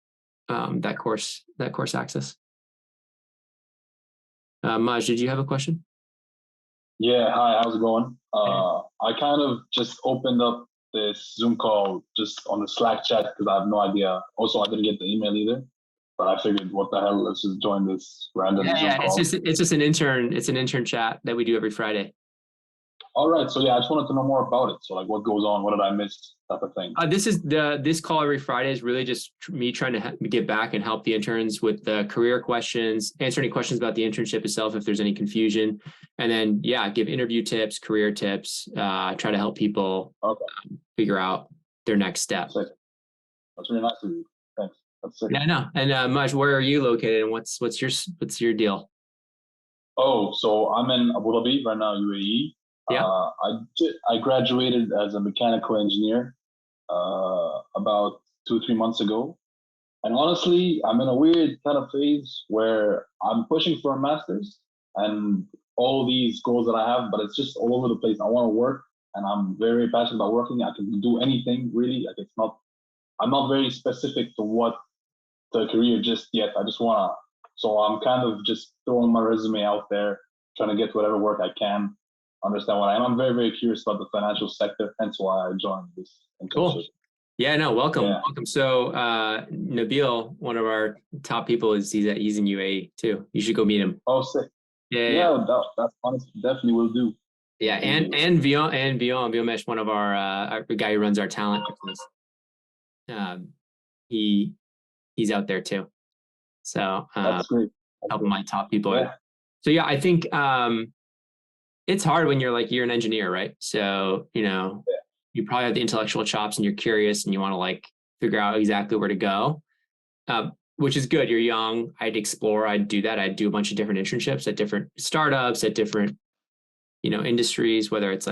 that course access. Maj, did you have a question? Yeah, hi, how's it going? I kind of just opened up this Zoom call just on the Slack chat because I have no idea. Also, I didn't get the email either. But I figured, what the hell? Let's just join this random Zoom call. It's just an intern chat that we do every Friday. All right. So yeah, I just wanted to know more about it. So like, what goes on? What did I miss? Type of thing. This call every Friday is really just me trying to get back and help the interns with the career questions, answer any questions about the internship itself if there's any confusion, and then give interview tips, career tips, try to help people figure out their next step. That's really nice of you. Thanks. That's sick. Yeah, I know. And Maj, where are you located, and what's your deal? Oh, so I'm in Abu Dhabi right now, UAE. Yeah. I graduated as a mechanical engineer about 2-3 months ago, and honestly, I'm in a weird kind of phase where I'm pushing for a master's and all these goals that I have, but it's just all over the place. I want to work, and I'm very passionate about working. I can do anything really. Like I'm not very specific to what the career just yet. I just want to. So I'm kind of just throwing my resume out there, trying to get whatever work I can. Understand what I am. I'm very, very curious about the financial sector, hence why I joined this internship. Cool. Yeah, no, welcome. Yeah. Welcome. So Nabil, one of our top people, he's in UAE too. You should go meet him. Oh, sick. Yeah. That's honestly definitely will do. Yeah, and Vyomesh, one of our guy who runs our talent business. He's out there too. So that's great. helping my top people out. So yeah, I think it's hard when you're an engineer, right? So, you probably have the intellectual chops and you're curious and you want to figure out exactly where to go, which is good. You're young. I'd explore. I'd do that. I'd do a bunch of different internships at different startups, at different, industries, whether it's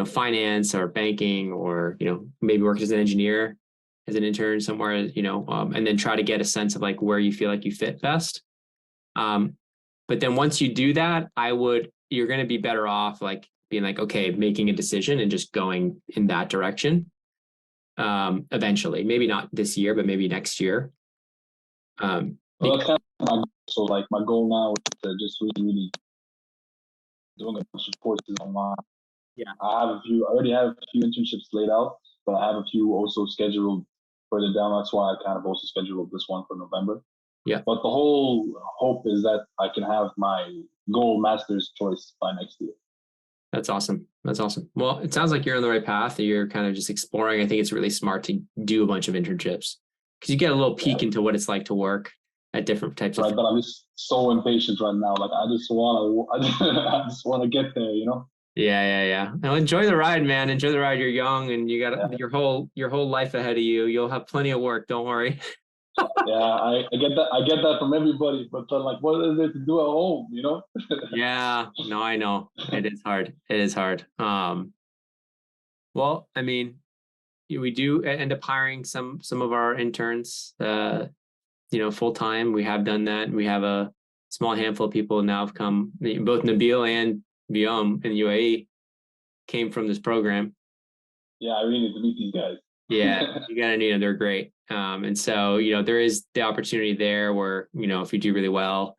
finance or banking or, maybe work as an engineer, as an intern somewhere, and then try to get a sense of where you feel like you fit best. But then once you do that, you're going to be better off being okay, making a decision and just going in that direction. Eventually, maybe not this year, but maybe next year. Well, that's kind of my goal now is to just really doing a bunch of courses online. Yeah, I already have a few internships laid out, but I have a few also scheduled further down. That's why I kind of also scheduled this one for November. Yeah. But the whole hope is that I can have my goal master's choice by next year. That's awesome. Well, it sounds like you're on the right path. You're kind of just exploring. I think it's really smart to do a bunch of internships because you get a little peek into what it's like to work at different types of. But I'm just so impatient right now. I just want to get there, Yeah. Now enjoy the ride, man. Enjoy the ride. You're young and you got your whole life ahead of you. You'll have plenty of work. Don't worry. Yeah, I get that. I get that from everybody, but what is there to do at home? Yeah, no, I know it is hard. Well, I mean, we do end up hiring some of our interns, full time. We have done that. We have a small handful of people now have come. Both Nabil and Vyom in the UAE came from this program. Yeah, I really need to meet these guys. Yeah, you gotta need them. They're great. And so, there is the opportunity there where, if you do really well,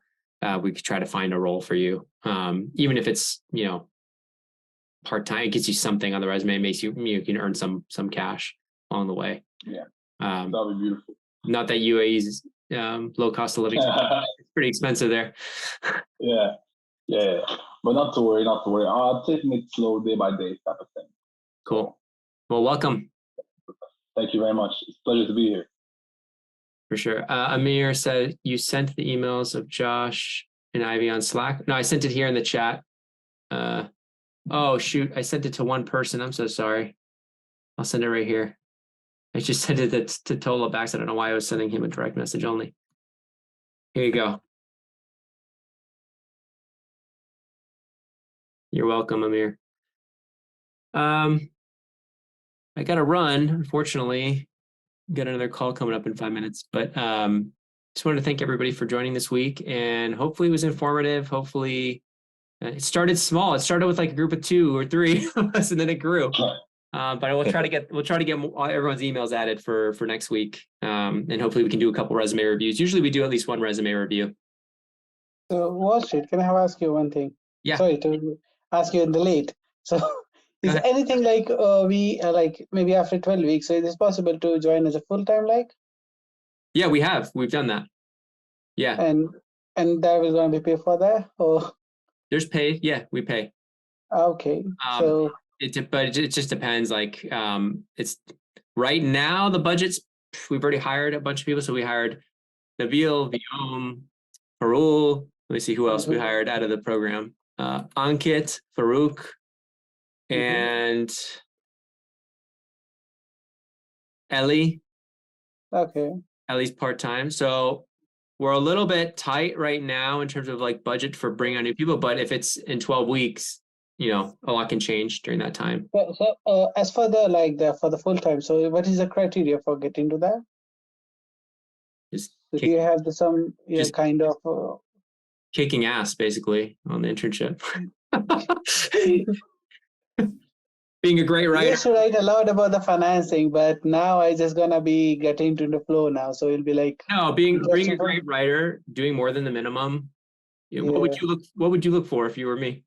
we could try to find a role for you. Even if it's, part-time, it gets you something on the resume, it makes you can earn some cash along the way. Yeah. That would be beautiful. Not that UAE's low cost of living. It's pretty expensive there. Yeah. But not to worry. I'm taking it slow day by day type of thing. Cool. Well, welcome. Thank you very much. It's a pleasure to be here. For sure. Amir said you sent the emails of Josh and Ivy on Slack. No, I sent it here in the chat. Oh, shoot. I sent it to one person. I'm so sorry. I'll send it right here. I just sent it to Tola Bax. I don't know why I was sending him a direct message only. Here you go. You're welcome, Amir. I got to run, unfortunately. Got another call coming up in 5 minutes, but just wanted to thank everybody for joining this week, and hopefully it was informative. Hopefully it started small. It started with a group of 2 or 3 of us, and then it grew. But we'll try to get everyone's emails added for next week, and hopefully we can do a couple resume reviews. Usually we do at least one resume review. So Wall Street, can I ask you one thing? Yeah. Sorry to ask you in the late. So is anything we maybe after 12 weeks, so it is possible to join as a full-time Yeah, we've done that. Yeah. And that was going to be paid for that, or? There's pay. Yeah, we pay. Okay. So but it just depends. Like, it's right now the budget's, we've already hired a bunch of people. So we hired Nabil, Viom, Parul. Let me see who else we hired out of the program. Ankit, Farouk, and Ellie. Okay. Ellie's part-time. So we're a little bit tight right now in terms of like budget for bringing on new people. But if it's in 12 weeks, you know, a lot can change during that time. So as for for the full time, so what is the criteria for getting to that? Just do you have some kind of kicking ass basically on the internship? Being a great writer. I used to write a lot about the financing, but now I just gonna be getting into the flow now. So it'll be like being a great writer, doing more than the minimum. You know, what would you look for if you were me?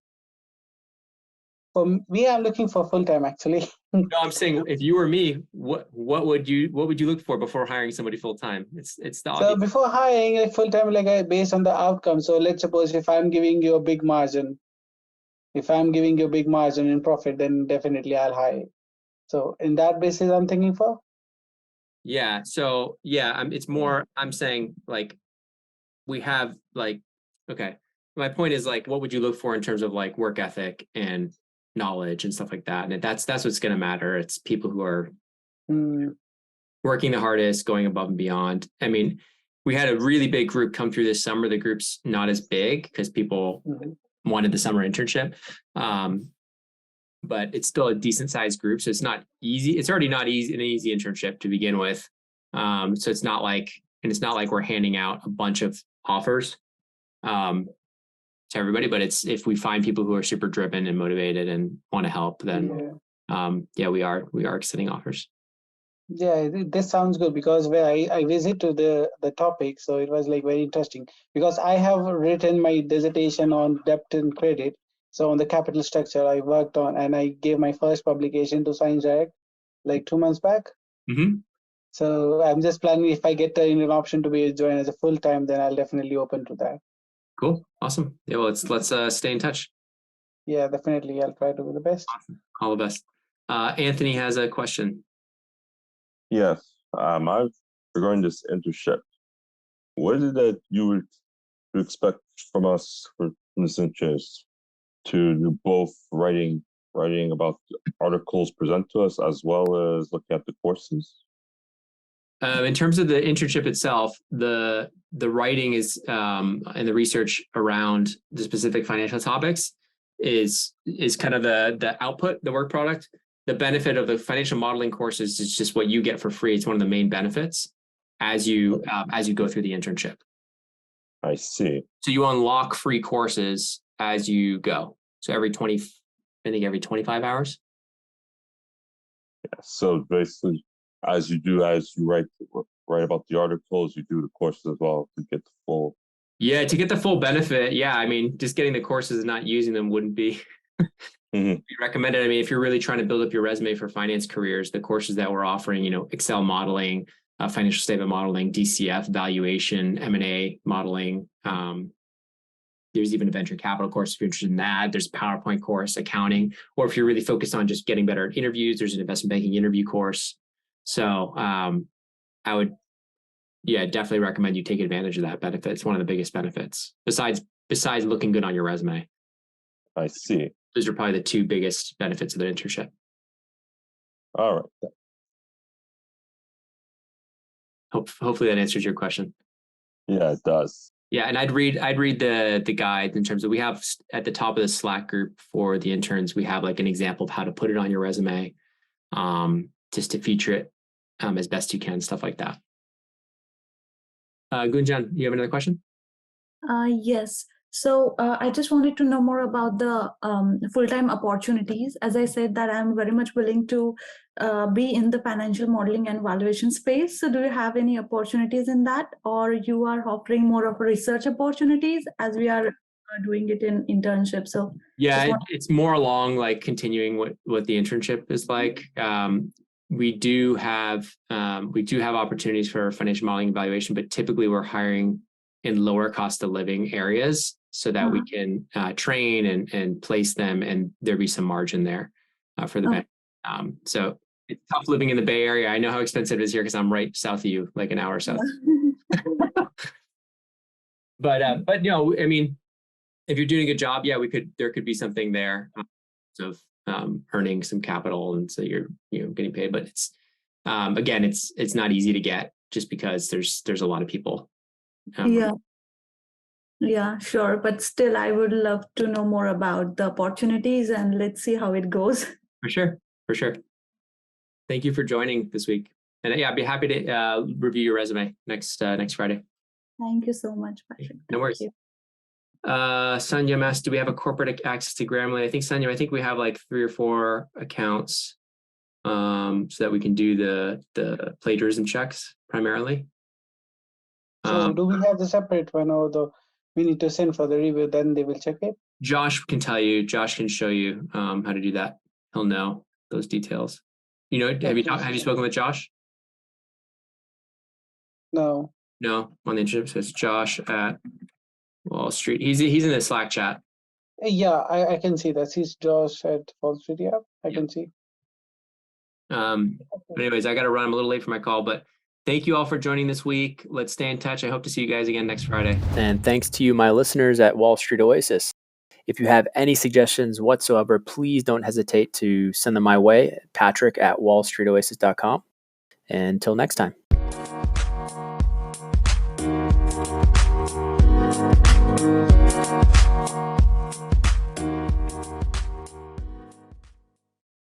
For me, I'm looking for full time actually. No, I'm saying if you were me, what would you look for before hiring somebody full time? It's the obvious. So before hiring a full time, based on the outcome. So let's suppose if I'm giving you a big margin, in profit, then definitely I'll hire. So in that basis, I'm thinking for. Yeah. So yeah, it's more. I'm saying like we have like, okay. My point is like, what would you look for in terms of like work ethic and knowledge and stuff like that? And that's what's going to matter. It's people who are working the hardest, going above and beyond. I mean, we had a really big group come through this summer. The group's not as big because people wanted the summer internship. But it's still a decent sized group. So it's not easy. It's already not an easy internship to begin with. So it's not like we're handing out a bunch of offers to everybody, but it's if we find people who are super driven and motivated and want to help, then we are extending offers. Yeah, this sounds good because where I visit to the topic, so it was like very interesting because I have written my dissertation on debt and credit. So on the capital structure I worked on, and I gave my first publication to Science Direct like 2 months back. So I'm just planning if I get an option to be joined as a full time, then I'll definitely open to that. Cool, awesome. Yeah, well, let's stay in touch. Yeah, definitely. I'll try to do the best. Awesome. All the best. Anthony has a question. Yes, regarding this internship, what is it that you would expect from us from this internship to do both writing about the articles present to us as well as looking at the courses? In terms of the internship itself, the writing is and the research around the specific financial topics is kind of the output, the work product. The benefit of the financial modeling courses is just what you get for free. It's one of the main benefits as you go through the internship. I see. So you unlock free courses as you go. So every 25 hours. Yeah. So basically, as you write about the articles, you do the courses as well to get the full. Yeah, to get the full benefit. Yeah, I mean, just getting the courses and not using them wouldn't be. Be recommended. I mean, if you're really trying to build up your resume for finance careers, the courses that we're offering, Excel modeling, financial statement modeling, DCF valuation, M&A modeling. There's even a venture capital course if you're interested in that. There's a PowerPoint course, accounting, or if you're really focused on just getting better at interviews, there's an investment banking interview course. So I would, definitely recommend you take advantage of that benefit. It's one of the biggest benefits besides looking good on your resume. I see. Those are probably the two biggest benefits of the internship. All right. Hopefully that answers your question. Yeah, it does. Yeah, and I'd read the guide in terms of, we have at the top of the Slack group for the interns, we have like an example of how to put it on your resume, just to feature it as best you can, stuff like that. Gunjan, you have another question? Yes. So I just wanted to know more about the full-time opportunities. As I said, that I'm very much willing to be in the financial modeling and valuation space. So do you have any opportunities in that, or you are offering more of research opportunities as we are doing it in internship? So yeah, it's more along like continuing what the internship is like. we do have opportunities for financial modeling evaluation, but typically we're hiring in lower cost of living areas so that we can train and place them, and there be some margin there for the bank. So it's tough living in the Bay Area. I know how expensive it is here because I'm right south of you, like an hour south. But I mean, if you're doing a good job, yeah, there could be something there of earning some capital, and so you're getting paid. But it's again, it's not easy to get just because there's a lot of people. Yeah, sure. But still, I would love to know more about the opportunities, and let's see how it goes. For sure. Thank you for joining this week. And yeah, I'd be happy to review your resume next Friday. Thank you so much, Patrick. No worries. Sanya asked, do we have a corporate access to Grammarly? I think, Sanya, we have like 3 or 4 accounts so that we can do the plagiarism checks primarily. So do we have the separate one, or we need to send for the review, then they will check it? Josh can tell you. Josh can show you how to do that. He'll know those details. Have you spoken with Josh? No. No, on the internship. So it's Josh at Wall Street. He's in the Slack chat. Yeah, I can see that. He's Josh at Wall Street. Yeah, I can see. But anyways, I got to run. I'm a little late for my call, but thank you all for joining this week. Let's stay in touch. I hope to see you guys again next Friday. And thanks to you, my listeners at Wall Street Oasis. If you have any suggestions whatsoever, please don't hesitate to send them my way, Patrick at wallstreetoasis.com. Until next time.